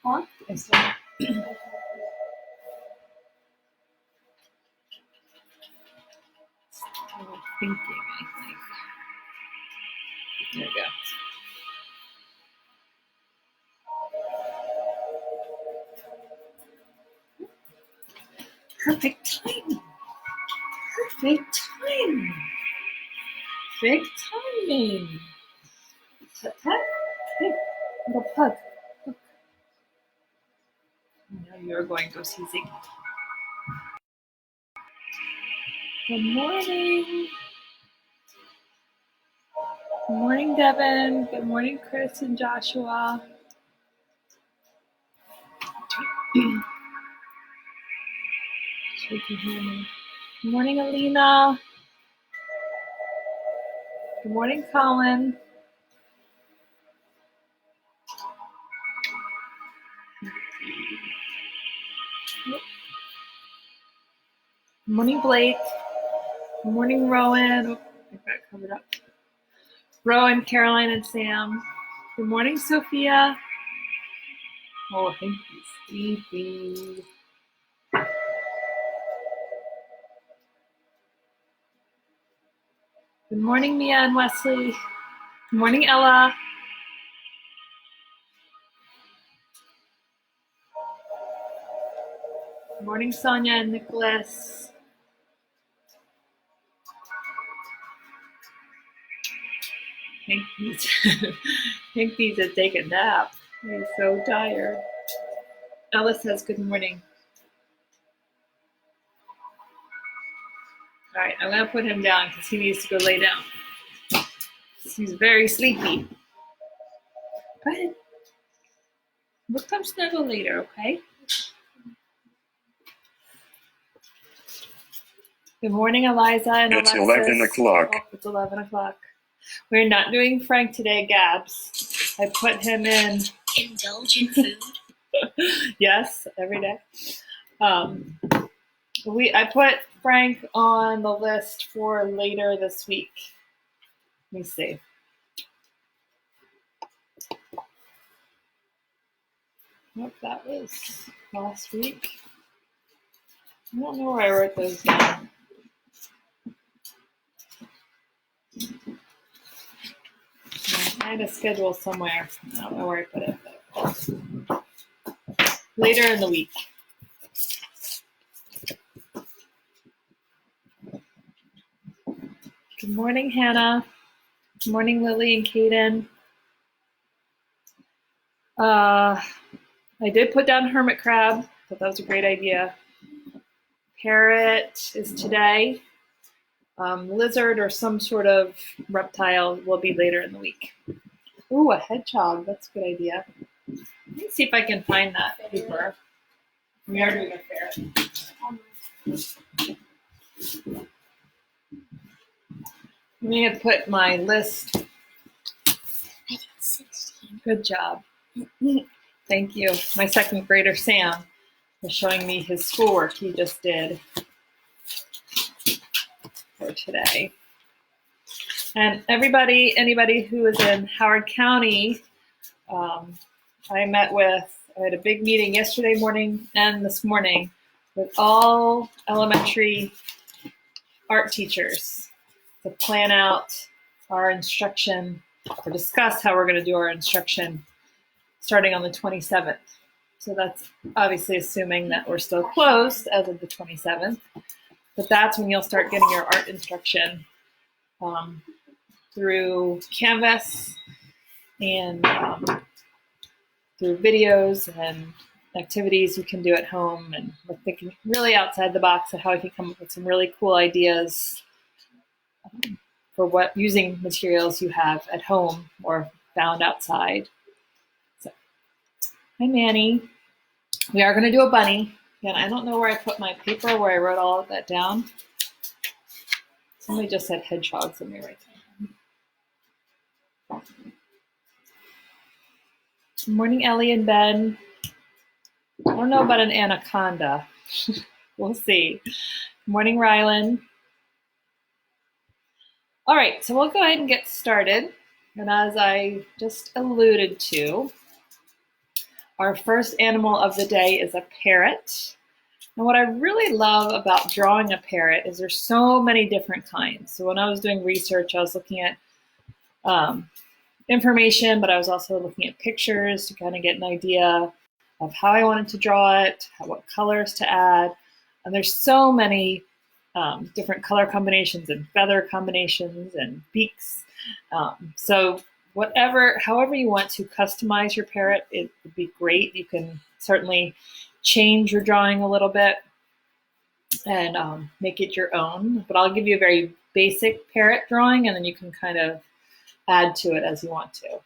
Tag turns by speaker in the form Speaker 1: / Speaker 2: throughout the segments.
Speaker 1: Huh?
Speaker 2: Thinking, I think. There we go. Perfect timing. Perfect timing. Perfect timing. Tut tut. Hey, little pug. Look. Now you're going to go see Ziggy. Good morning. Good morning, Devin. Good morning, Chris and Joshua. Good morning, Alina. Good morning, Colin. Good morning, Blake. Good morning, Rowan. Oh, I got it covered up. Rowan, Caroline, and Sam. Good morning, Sophia. Oh, I think he's sleepy. Good morning, Mia and Wesley. Good morning, Ella. Good morning, Sonia and Nicholas. I think he's to take a nap. He's so tired. Ella says good morning. All right, I'm going to put him down because he needs to go lay down. He's very sleepy. Go ahead. We'll come snuggle later, okay? Good morning, Eliza and
Speaker 3: It's
Speaker 2: Alexis.
Speaker 3: 11 o'clock.
Speaker 2: Oh, it's 11 o'clock. We're not doing Frank today, Gabs. I put him in.
Speaker 1: Indulge in food?
Speaker 2: Yes, every day. I put Frank on the list for later this week. Let me see. Nope, that was last week. I don't know where I wrote those down. I had a schedule somewhere. I don't know where I put it. Later in the week. Good morning, Hannah. Good morning, Lily and Kaden. I did put down hermit crab. Thought that was a great idea. Parrot is today. Lizard or some sort of reptile will be later in the week. Ooh, a hedgehog. That's a good idea. Let me see if I can find that paper. We are doing a ferret. I'm going to put my list.
Speaker 1: I did 16.
Speaker 2: Good job. Thank you. My second grader, Sam, was showing me his schoolwork he just did for today. And anybody who is in Howard County, I had a big meeting yesterday morning and this morning with all elementary art teachers to plan out our instruction or discuss how we're going to do our instruction starting on the 27th. So that's obviously assuming that we're still closed as of the 27th, but that's when you'll start getting your art instruction through Canvas and through videos and activities you can do at home. And we're thinking really outside the box of how we can come up with some really cool ideas for what using materials you have at home or found outside. So, hi, Manny. We are going to do a bunny. And I don't know where I put my paper where I wrote all of that down. Somebody just said hedgehogs. Let me write that down. Good morning, Ellie and Ben. I don't know about an anaconda. We'll see. Good morning, Rylan. All right, so we'll go ahead and get started. And as I just alluded to, Our first animal of the day is a parrot. And what I really love about drawing a parrot is there's so many different kinds. So when I was doing research, I was looking at information, but I was also looking at pictures to kind of get an idea of how I wanted to draw it, what colors to add. And there's so many different color combinations and feather combinations and beaks. So however you want to customize your parrot, it would be great. You can certainly change your drawing a little bit and make it your own. But I'll give you a very basic parrot drawing, and then you can kind of add to it as you want to.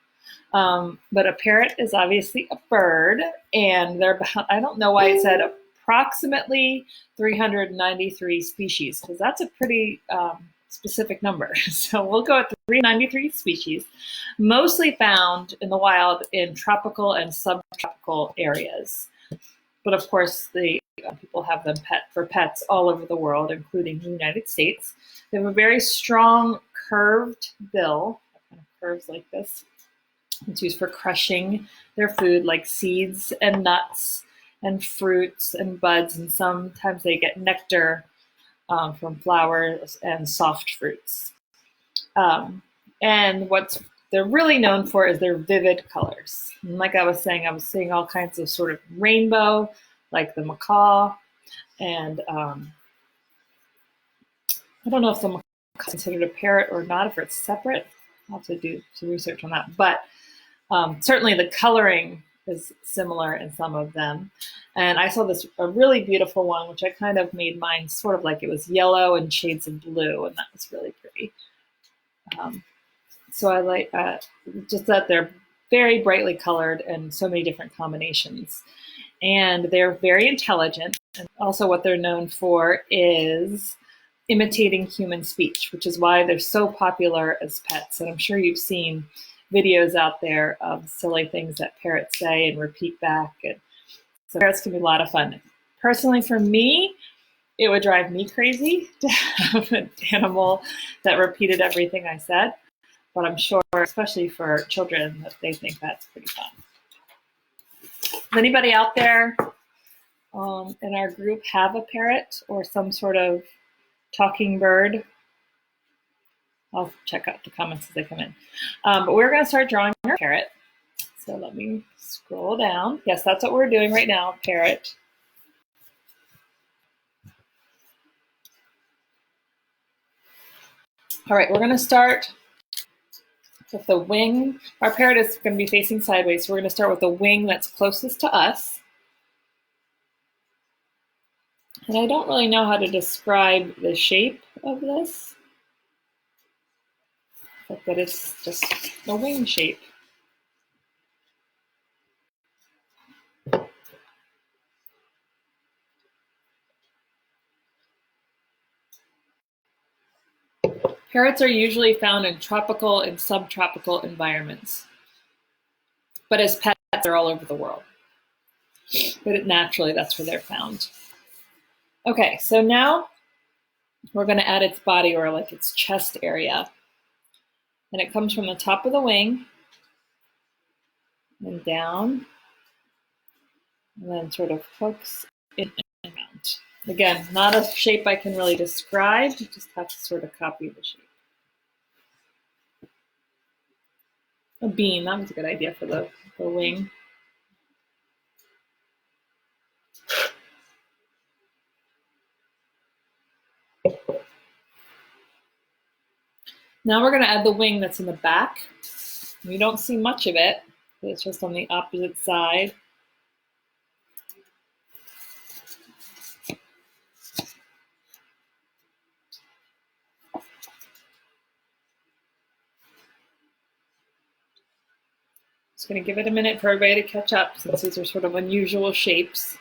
Speaker 2: But a parrot is obviously a bird, and they're about, I don't know why it said approximately 393 species, because that's a pretty specific number. So we'll go with 393 species, mostly found in the wild in tropical and subtropical areas. But of course, the people have them for pets all over the world, including the United States. They have a very strong curved bill, kind of curves like this. It's used for crushing their food, like seeds and nuts and fruits and buds, and sometimes they get nectar from flowers and soft fruits. And what they're really known for is their vivid colors. And like I was seeing all kinds of sort of rainbow, like the macaw, and I don't know if the macaw is considered a parrot or not, if it's separate. I'll have to do some research on that. But certainly the coloring is similar in some of them. And I saw a really beautiful one, which I kind of made mine sort of like it was yellow and shades of blue, and that was really pretty. So I like just that they're very brightly colored and so many different combinations. And they're very intelligent. And also what they're known for is imitating human speech, which is why they're so popular as pets. And I'm sure you've seen videos out there of silly things that parrots say and repeat back. And so parrots can be a lot of fun. Personally, for me, it would drive me crazy to have an animal that repeated everything I said. But I'm sure, especially for children, that they think that's pretty fun. Does anybody out there in our group have a parrot or some sort of talking bird? I'll check out the comments as they come in. But we're going to start drawing our parrot. So let me scroll down. Yes, that's what we're doing right now, parrot. All right, we're going to start with the wing. Our parrot is going to be facing sideways, so we're going to start with the wing that's closest to us. And I don't really know how to describe the shape of this, but it's just a wing shape. Parrots are usually found in tropical and subtropical environments. But as pets, they're all over the world. But naturally, that's where they're found. Okay, so now we're going to add its body, or like its chest area. And it comes from the top of the wing and down, and then sort of hooks in and out. Again, not a shape I can really describe, you just have to sort of copy the shape. A bean, that was a good idea for the wing. Now we're going to add the wing that's in the back. You don't see much of it, but it's just on the opposite side. Just going to give it a minute for everybody to catch up, since these are sort of unusual shapes.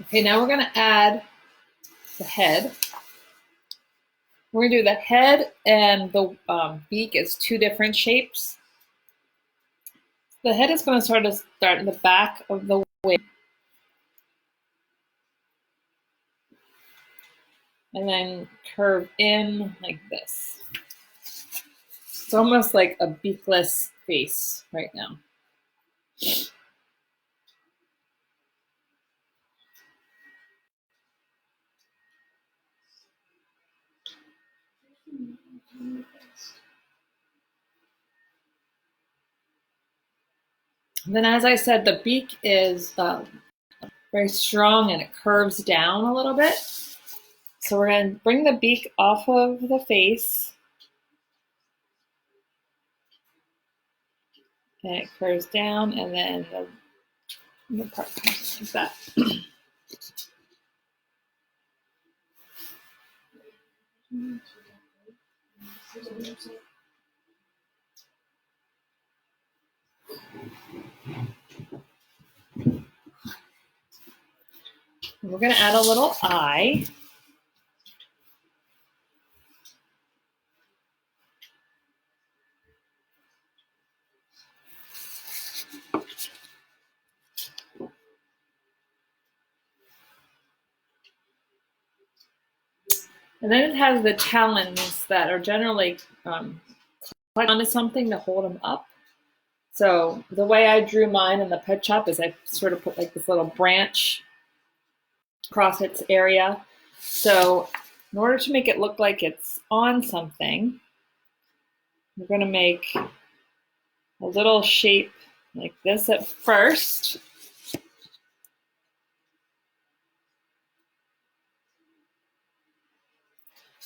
Speaker 2: Okay, now we're going to add the head. We're going to do the head and the beak as two different shapes. The head is going to start in the back of the wing, and then curve in like this. It's almost like a beakless face right now. And then, as I said, the beak is very strong and it curves down a little bit. So we're going to bring the beak off of the face, and it curves down, and then the part comes like that. We're going to add a little eye. And then it has the talons that are generally click onto something to hold them up. So the way I drew mine in the pet shop is I sort of put like this little branch across its area. So in order to make it look like it's on something, we're going to make a little shape like this at first.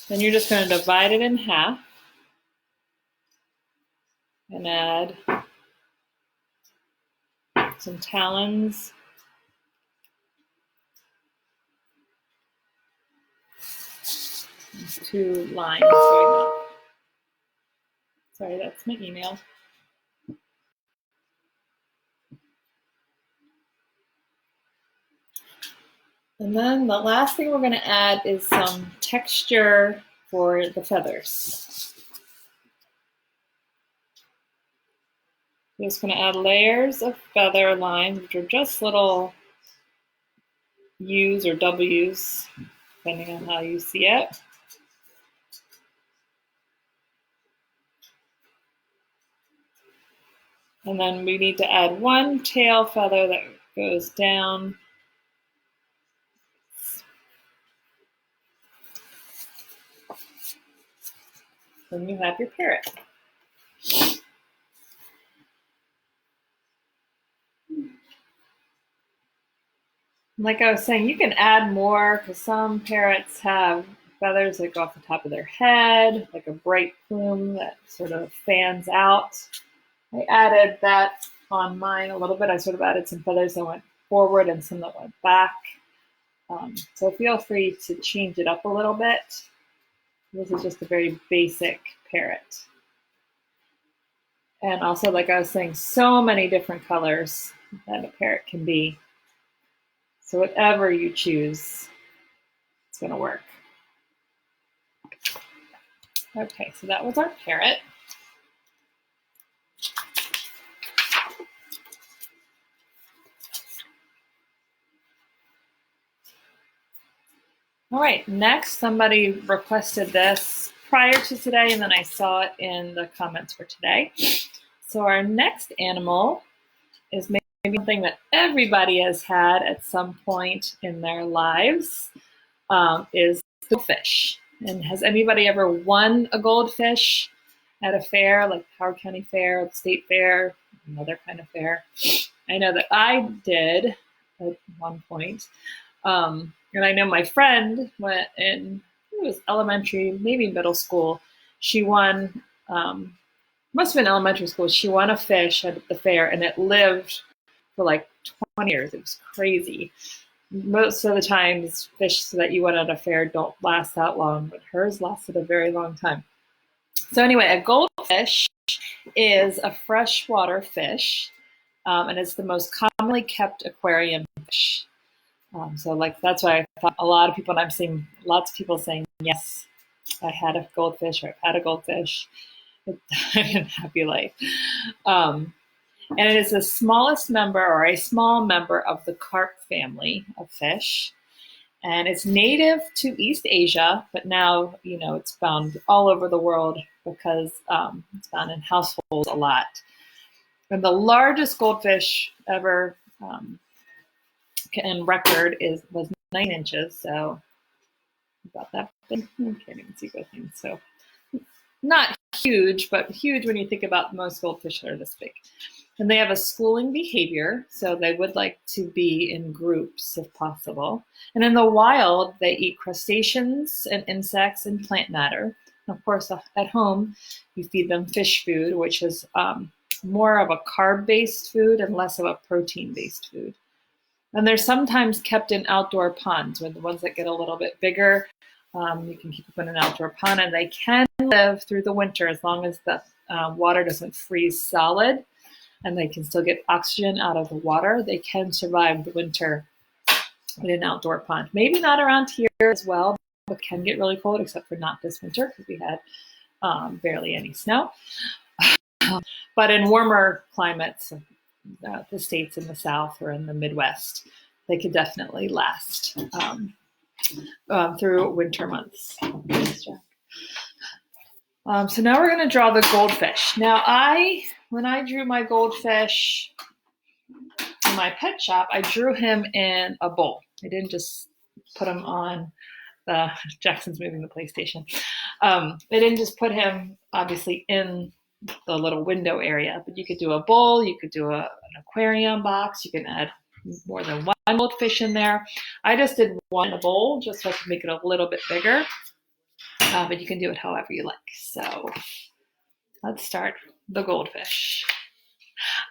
Speaker 2: Then you're just going to divide it in half and add some talons. Two lines going up. Sorry, that's my email. And then the last thing we're going to add is some texture for the feathers. I'm just going to add layers of feather lines, which are just little U's or W's, depending on how you see it. And then we need to add one tail feather that goes down. Then you have your parrot. Like I was saying, you can add more because some parrots have feathers that go off the top of their head, like a bright plume that sort of fans out. I added that on mine a little bit. I sort of added some feathers that went forward and some that went back. So feel free to change it up a little bit. This is just a very basic parrot. And also, like I was saying, so many different colors that a parrot can be. So whatever you choose, it's going to work. Okay, so that was our parrot. All right, next, somebody requested this prior to today, and then I saw it in the comments for today. So our next animal is maybe something that everybody has had at some point in their lives, is the fish. And has anybody ever won a goldfish at a fair, like Howard County Fair, or the State Fair, another kind of fair? I know that I did at one point. And I know my friend went in, it was elementary, maybe middle school. She won, must have been elementary school. She won a fish at the fair, and it lived for like 20 years. It was crazy. Most of the times, fish that you win at a fair don't last that long, but hers lasted a very long time. So anyway, a goldfish is a freshwater fish, and it's the most commonly kept aquarium fish. So like that's why I thought a lot of people, and I'm seeing lots of people saying, yes, I had a goldfish, or I've had a goldfish. I had a happy life. And it is the smallest member or a small member of the carp family of fish. And it's native to East Asia, but now, it's found all over the world because it's found in households a lot. And the largest goldfish ever in record was 9 inches, so about that big. I can't even see both things. So not huge, but huge when you think about most goldfish that are this big. And they have a schooling behavior, so they would like to be in groups if possible. And in the wild, they eat crustaceans and insects and plant matter. And of course, at home, you feed them fish food, which is more of a carb-based food and less of a protein-based food. And they're sometimes kept in outdoor ponds, where the ones that get a little bit bigger, you can keep them in an outdoor pond, and they can live through the winter as long as the water doesn't freeze solid, and they can still get oxygen out of the water. They can survive the winter in an outdoor pond. Maybe not around here as well, but it can get really cold, except for not this winter because we had barely any snow. But in warmer climates, the states in the South or in the Midwest, they could definitely last through winter months. So now we're going to draw the goldfish. Now when I drew my goldfish in my pet shop, I drew him in a bowl. I didn't just put him on Jackson's moving the PlayStation. I didn't just put him obviously in the little window area, but you could do a bowl, you could do an aquarium box, you can add more than one goldfish in there. I just did one in a bowl just so I could make it a little bit bigger, but you can do it however you like. So let's start the goldfish.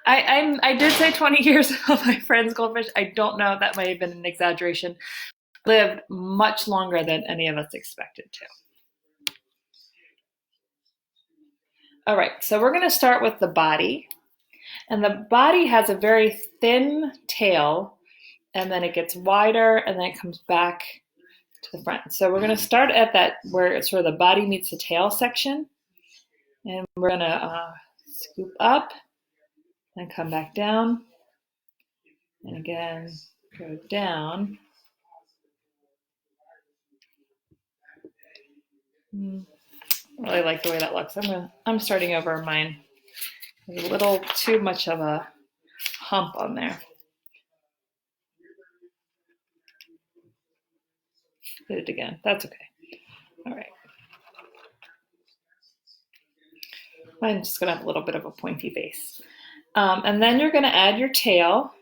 Speaker 2: I did say 20 years of my friend's goldfish. I don't know if that might have been an exaggeration. Lived much longer than any of us expected to. All right, so we're going to start with the body. And the body has a very thin tail, and then it gets wider, and then it comes back to the front. So we're going to start at that where it's sort of the body meets the tail section. And we're going to scoop up and come back down. And again, go down. I really like the way that looks. I'm starting over mine. There's a little too much of a hump on there. Did it again. That's okay. All right. I'm just going to have a little bit of a pointy base. And then you're going to add your tail.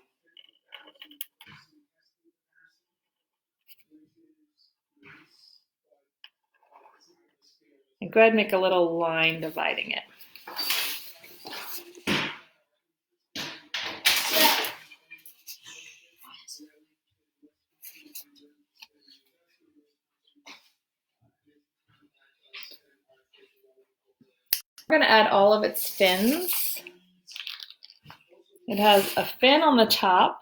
Speaker 2: And go ahead and make a little line dividing it. We're going to add all of its fins. It has a fin on the top.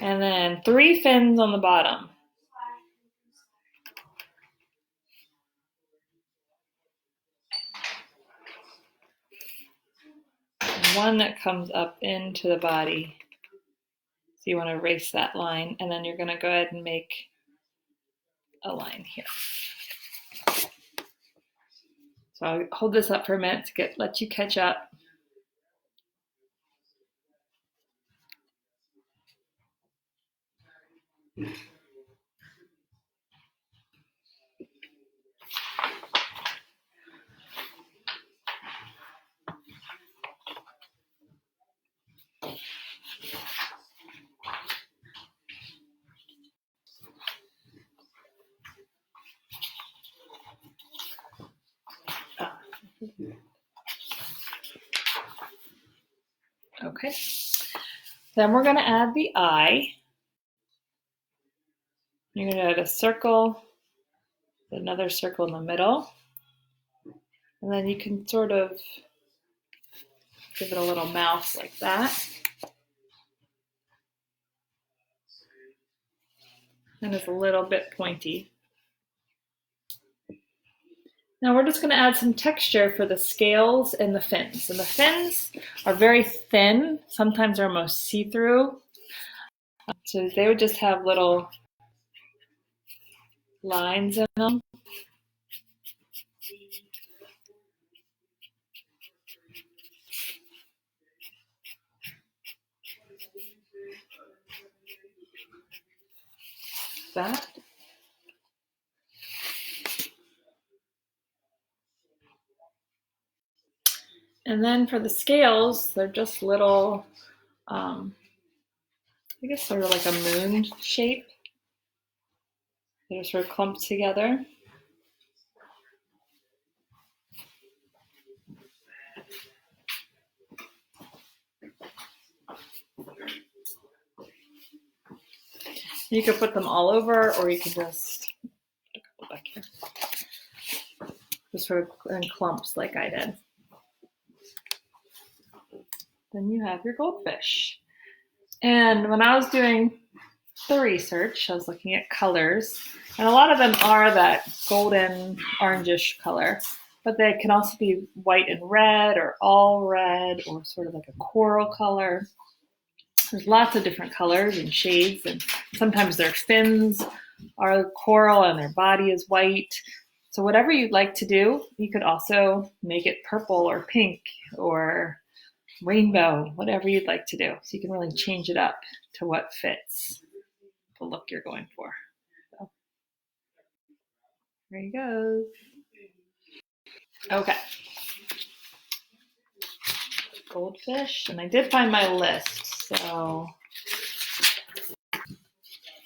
Speaker 2: And then 3 fins on the bottom. And 1 that comes up into the body. So you want to erase that line, and then you're going to go ahead and make a line here. So I'll hold this up for a minute to let you catch up. Okay. Then we're going to add the eye. You're going to add a circle, another circle in the middle. And then you can sort of give it a little mouth like that. And it's a little bit pointy. Now we're just going to add some texture for the scales and the fins. And the fins are very thin, sometimes they're almost see-through. So they would just have little lines in them. That. And then for the scales, they're just little, I guess sort of like a moon shape. They're sort of clumped together. You could put them all over, or you could just put a couple back here. Just sort of in clumps like I did. Then you have your goldfish. And when I was doing the research, I was looking at colors, and a lot of them are that golden orangish color, but they can also be white and red, or all red, or sort of like a coral color. There's lots of different colors and shades, and sometimes their fins are coral and their body is white. So whatever you'd like to do, you could also make it purple or pink or rainbow, whatever you'd like to do. So you can really change it up to what fits the look you're going for. So there you go. Okay. Goldfish, and I did find my list. So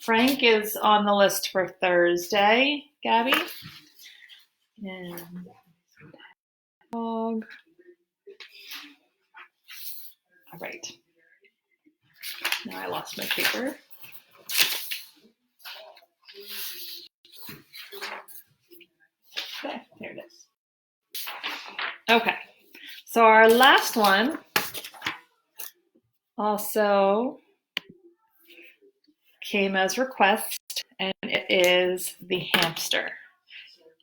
Speaker 2: Frank is on the list for Thursday, Gabby. And dog. All right. Now I lost my paper. Okay, there it is. Okay, so our last one also came as request, and it is the hamster.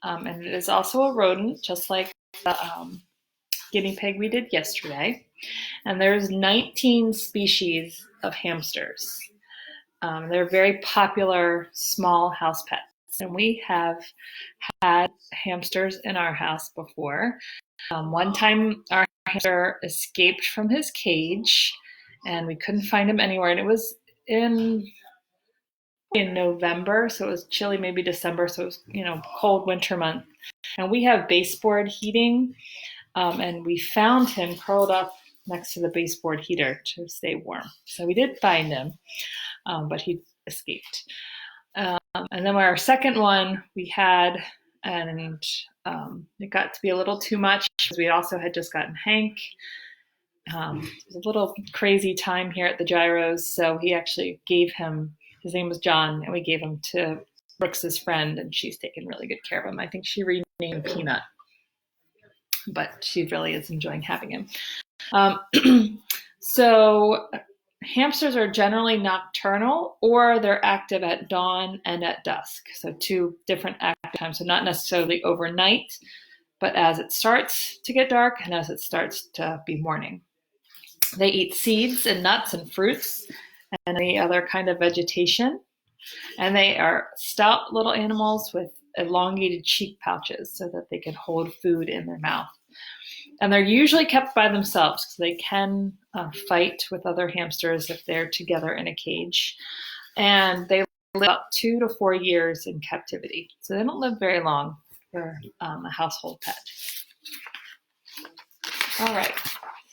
Speaker 2: And it is also a rodent, just like the guinea pig we did yesterday. And there's 19 species of hamsters. They're very popular small house pets. And we have had hamsters in our house before. One time our hamster escaped from his cage and we couldn't find him anywhere. And it was in November, so it was chilly, maybe December, so it was, cold winter month. And we have baseboard heating, and we found him curled up next to the baseboard heater to stay warm. So we did find him, but he escaped. And then our second one we had, and it got to be a little too much because we also had just gotten Hank. It was a little crazy time here at the Giros, so he actually gave him, his name was John, and we gave him to Brooks's friend, and she's taken really good care of him. I think she renamed him Peanut, but she really is enjoying having him. So hamsters are generally nocturnal, or they're active at dawn and at dusk. So two different active times. So not necessarily overnight, but as it starts to get dark and as it starts to be morning. They eat seeds and nuts and fruits and any other kind of vegetation. And they are stout little animals with elongated cheek pouches so that they can hold food in their mouth. And they're usually kept by themselves because they can fight with other hamsters if they're together in a cage. And they live about 2 to 4 years in captivity. So they don't live very long for a household pet. All right,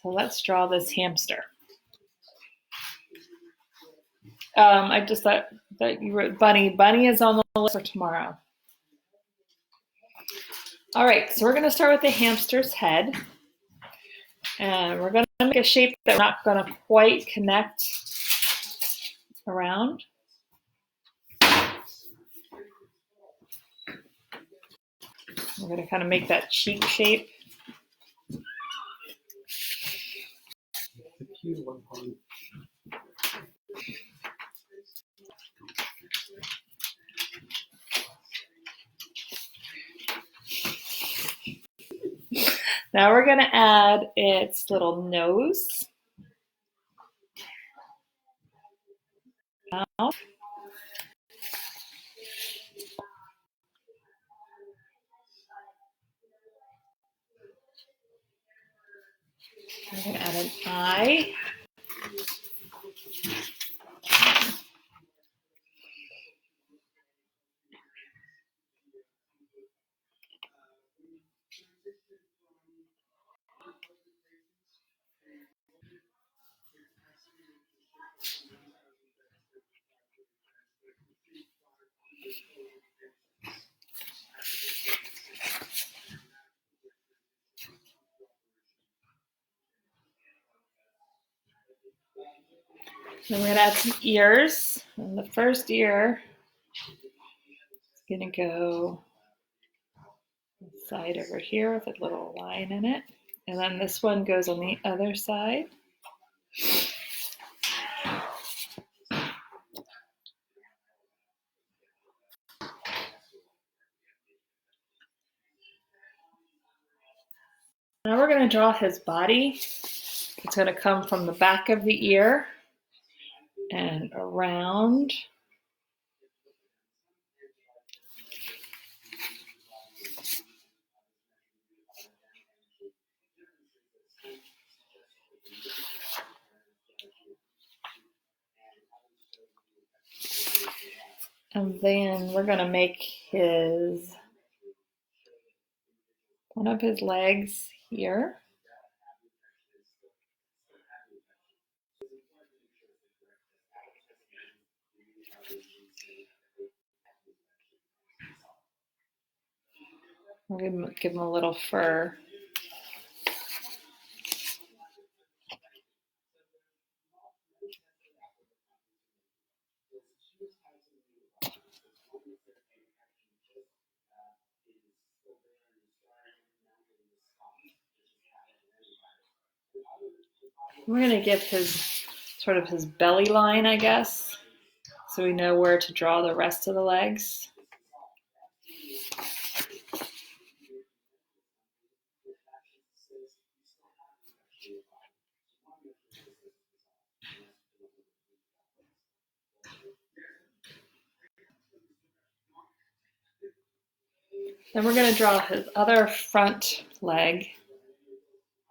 Speaker 2: so let's draw this hamster. I just thought that you wrote Bunny. Bunny is on the list for tomorrow. All right, so we're going to start with the hamster's head. And we're going to make a shape that we're not going to quite connect around. We're going to kind of make that cheek shape. Now we're going to add its little nose. Mouth. We're going to add an eye. Then we're going to add some ears. And the first ear is going to go side over here with a little line in it. And then this one goes on the other side. Now we're going to draw his body. It's going to come from the back of the ear and around. And then we're going to make one of his legs here. We're going to give him a little fur. We're going to give his belly line, I guess, so we know where to draw the rest of the legs. Then we're going to draw his other front leg.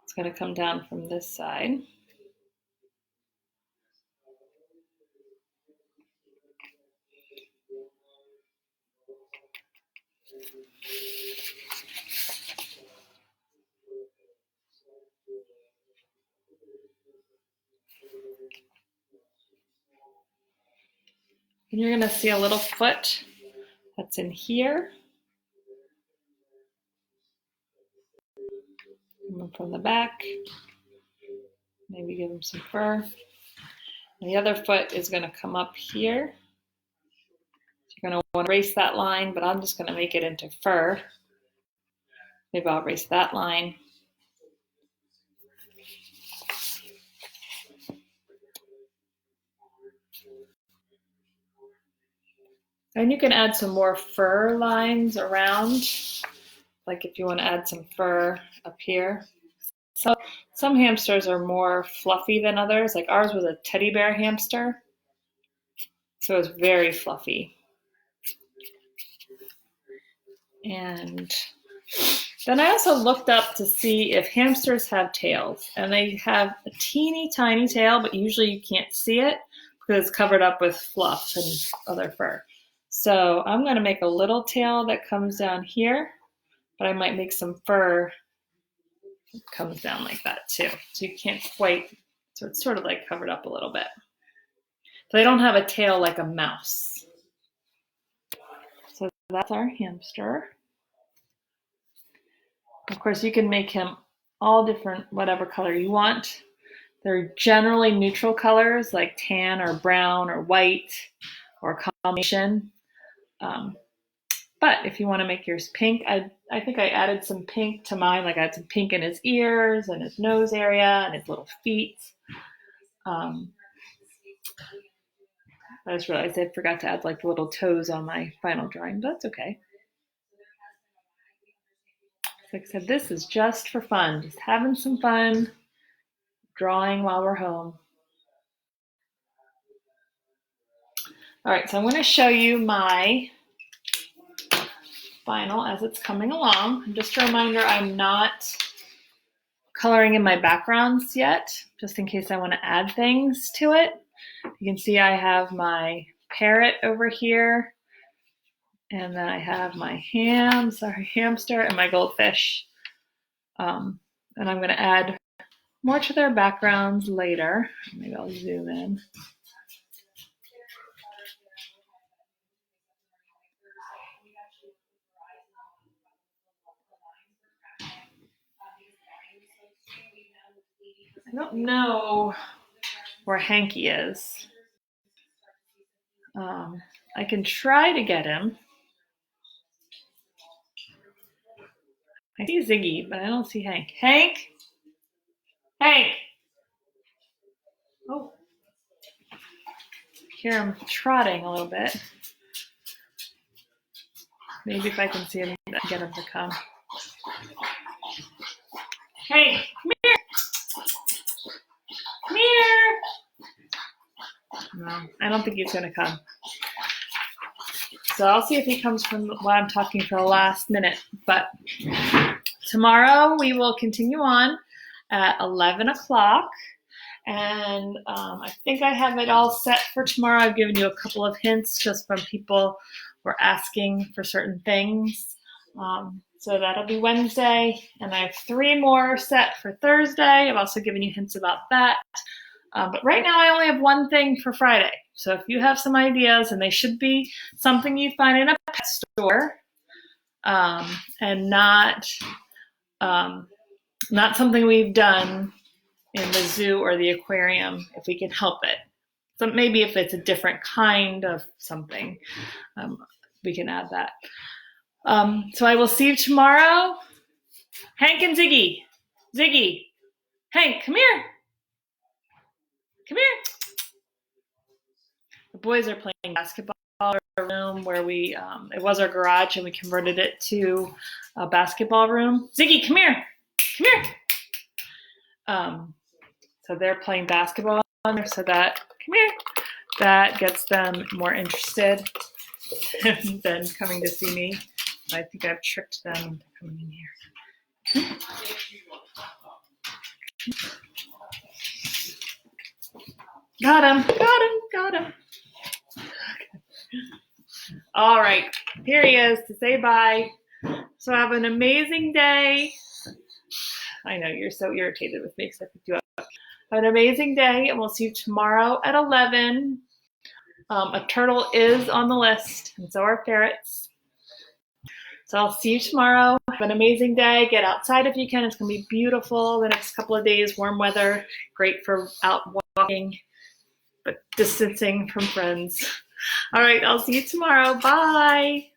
Speaker 2: It's going to come down from this side. And you're going to see a little foot that's in here. Come from the back. Maybe give him some fur. And the other foot is going to come up here. So you're going to want to erase that line, but I'm just going to make it into fur. Maybe I'll erase that line. And you can add some more fur lines around, like if you want to add some fur up here. So some hamsters are more fluffy than others. Like ours was a teddy bear hamster, so it was very fluffy. And then I also looked up to see if hamsters have tails, and they have a teeny tiny tail, but usually you can't see it because it's covered up with fluff and other fur. So I'm going to make a little tail that comes down here, but I might make some fur that comes down like that too. So you can't quite, so it's sort of like covered up a little bit. So they don't have a tail like a mouse. So that's our hamster. Of course, you can make him all different, whatever color you want. They're generally neutral colors like tan or brown or white or a combination. But if you want to make yours pink, I think I added some pink to mine. Like I had some pink in his ears and his nose area and his little feet. I just realized I forgot to add like the little toes on my final drawing, but that's okay. Like I said, this is just for fun, just having some fun, drawing while we're home. All right, so I'm going to show you my vinyl as it's coming along. And just a reminder, I'm not coloring in my backgrounds yet, just in case I want to add things to it. You can see I have my parrot over here, and then I have my hamster, and my goldfish. And I'm going to add more to their backgrounds later. Maybe I'll zoom in. I don't know where Hanky is. I can try to get him. I see Ziggy, but I don't see Hank. Hank? Hank! Oh. Hear him trotting a little bit. Maybe if I can see him, get him to come. Hank, come here! Come here! No, I don't think he's going to come. So I'll see if he comes from while I'm talking for the last minute. But tomorrow we will continue on at 11 o'clock. And I think I have it all set for tomorrow. I've given you a couple of hints just from people who are asking for certain things. So that'll be Wednesday. And I have 3 more set for Thursday. I've also given you hints about that. But right now I only have 1 thing for Friday. So if you have some ideas, and they should be something you find in a pet store, and not something we've done in the zoo or the aquarium, if we can help it. So maybe if it's a different kind of something, we can add that. So I will see you tomorrow. Hank and Ziggy. Ziggy. Hank, come here. Come here. The boys are playing basketball in a room where it was our garage and we converted it to a basketball room. Ziggy, come here. Come here. So they're playing basketball on there, so that, come here, that gets them more interested than coming to see me. I think I've tricked them into coming in here. Got him. All right, here he is to say bye. So have an amazing day. I know you're so irritated with me because I picked you up. Have an amazing day, and we'll see you tomorrow at 11. A turtle is on the list, and so are ferrets. So I'll see you tomorrow. Have an amazing day. Get outside if you can. It's going to be beautiful the next couple of days. Warm weather, great for out walking, but distancing from friends. All right, I'll see you tomorrow. Bye.